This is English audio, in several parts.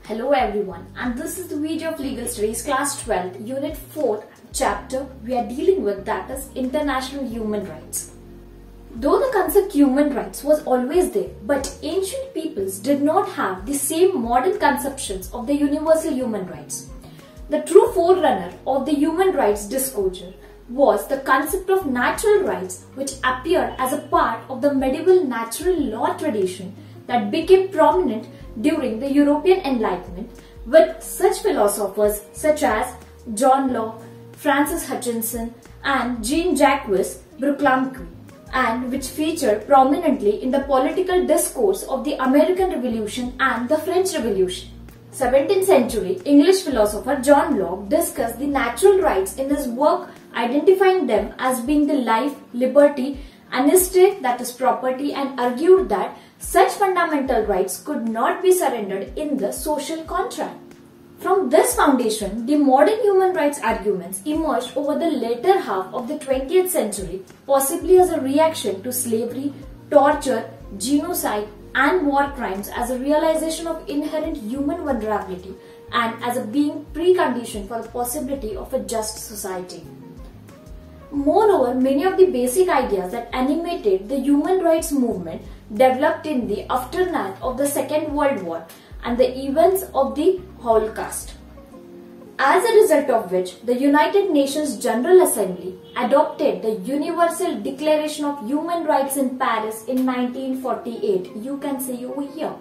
Hello everyone, and this is the video of Legal Studies Class 12, Unit 4 chapter we are dealing with, that is International Human Rights. Though the concept human rights was always there, but ancient peoples did not have the same modern conceptions of the universal human rights. The true forerunner of the human rights discourse was the concept of natural rights, which appeared as a part of the medieval natural law tradition that became prominent during the European Enlightenment, with such philosophers such as John Locke, Francis Hutchinson and Jean-Jacques Rousseau, and which featured prominently in the political discourse of the American Revolution and the French Revolution. 17th century English philosopher John Locke discussed the natural rights in his work, identifying them as being the life, liberty, and estate, that is property, and argued that such fundamental rights could not be surrendered in the social contract. From this foundation, the modern human rights arguments emerged over the later half of the 20th century, possibly as a reaction to slavery, torture, genocide, and war crimes, as a realization of inherent human vulnerability and as a being precondition for the possibility of a just society. Moreover, many of the basic ideas that animated the human rights movement developed in the aftermath of the Second World War and the events of the Holocaust. As a result of which, the United Nations General Assembly adopted the Universal Declaration of Human Rights in Paris in 1948. You can see over here.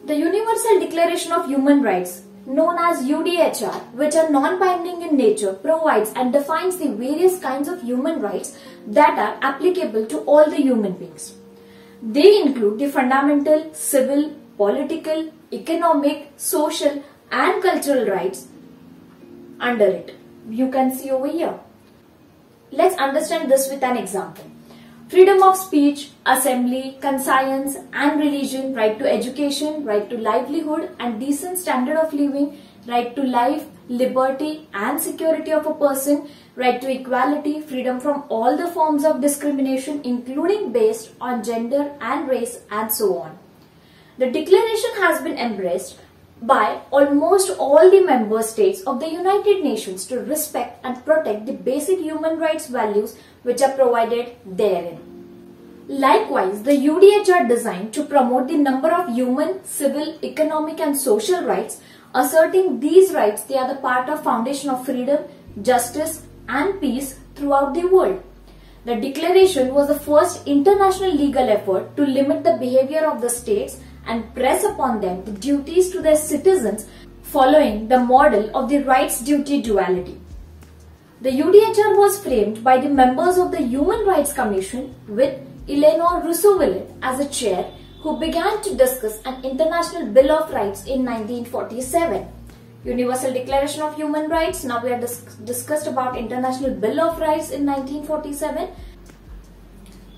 The Universal Declaration of Human Rights, known as UDHR, which are non-binding in nature, provides and defines the various kinds of human rights that are applicable to all the human beings. They include the fundamental, civil, political, economic, social, and cultural rights under it. You can see over here. Let's understand this with an example. Freedom of speech, assembly, conscience and religion, right to education, right to livelihood and decent standard of living, right to life, liberty and security of a person, right to equality, freedom from all the forms of discrimination including based on gender and race, and so on. The declaration has been embraced by almost all the member states of the United Nations to respect and protect the basic human rights values which are provided therein. Likewise, the UDHR designed to promote the number of human, civil, economic and social rights. Asserting these rights, they are the part of foundation of freedom, justice and peace throughout the world. The declaration was the first international legal effort to limit the behavior of the states and press upon them the duties to their citizens, following the model of the rights-duty duality. The UDHR was framed by the members of the Human Rights Commission with Eleanor Roosevelt as a chair, who began to discuss an International Bill of Rights in 1947. Universal Declaration of Human Rights. Now we are discussed about International Bill of Rights in 1947.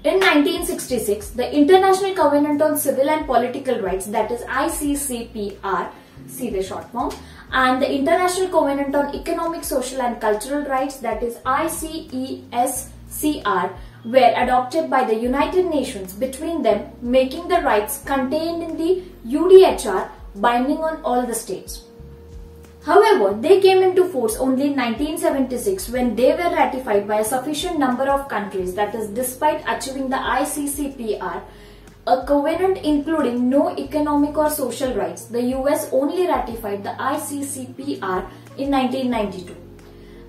In 1966, the International Covenant on Civil and Political Rights, that is ICCPR, see the short form, and the International Covenant on Economic, Social and Cultural Rights, that is ICESCR, were adopted by the United Nations, between them making the rights contained in the UDHR binding on all the states. However, they came into force only in 1976 when they were ratified by a sufficient number of countries, that is despite achieving the ICCPR, a covenant including no economic or social rights. The US only ratified the ICCPR in 1992.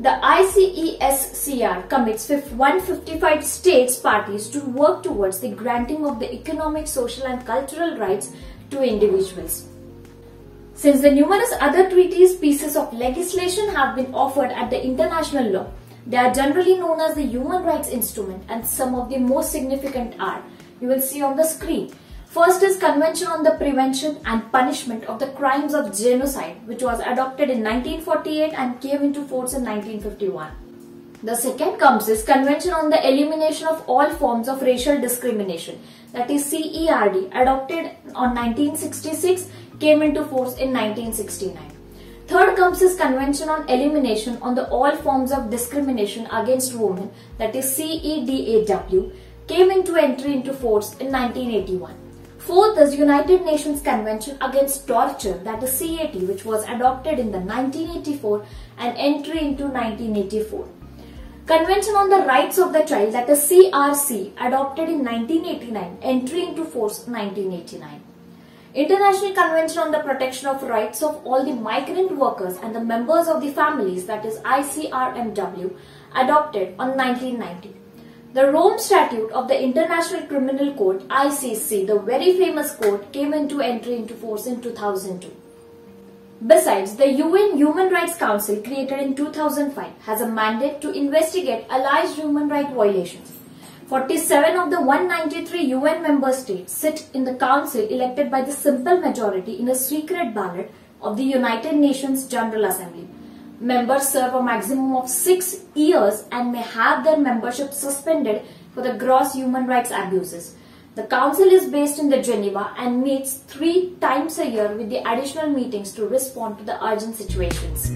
The ICESCR commits 155 states parties to work towards the granting of the economic, social and cultural rights to individuals. Since the numerous other treaties, pieces of legislation have been offered at the international law, they are generally known as the Human Rights Instrument, and some of the most significant are, you will see on the screen. First is Convention on the Prevention and Punishment of the Crimes of Genocide, which was adopted in 1948 and came into force in 1951. The second comes is Convention on the Elimination of All Forms of Racial Discrimination, that is CERD, adopted on 1966, came into force in 1969. Third comes is Convention on Elimination on the All Forms of Discrimination Against Women, that is CEDAW, came into force in 1981. Fourth is United Nations Convention Against Torture, that is CAT, which was adopted in the 1984 and entry into 1984. Convention on the Rights of the Child, that is CRC, adopted in 1989, entry into force 1989. International Convention on the Protection of Rights of all the Migrant Workers and the Members of the Families, that is ICRMW, adopted on 1990. The Rome Statute of the International Criminal Court, ICC, the very famous court, came into entry into force in 2002. Besides, the UN Human Rights Council, created in 2005, has a mandate to investigate alleged human rights violations. 47 of the 193 UN member states sit in the council elected by the simple majority in a secret ballot of the United Nations General Assembly. Members serve a maximum of 6 years and may have their membership suspended for the gross human rights abuses. The council is based in the Geneva and meets 3 times a year with the additional meetings to respond to the urgent situations.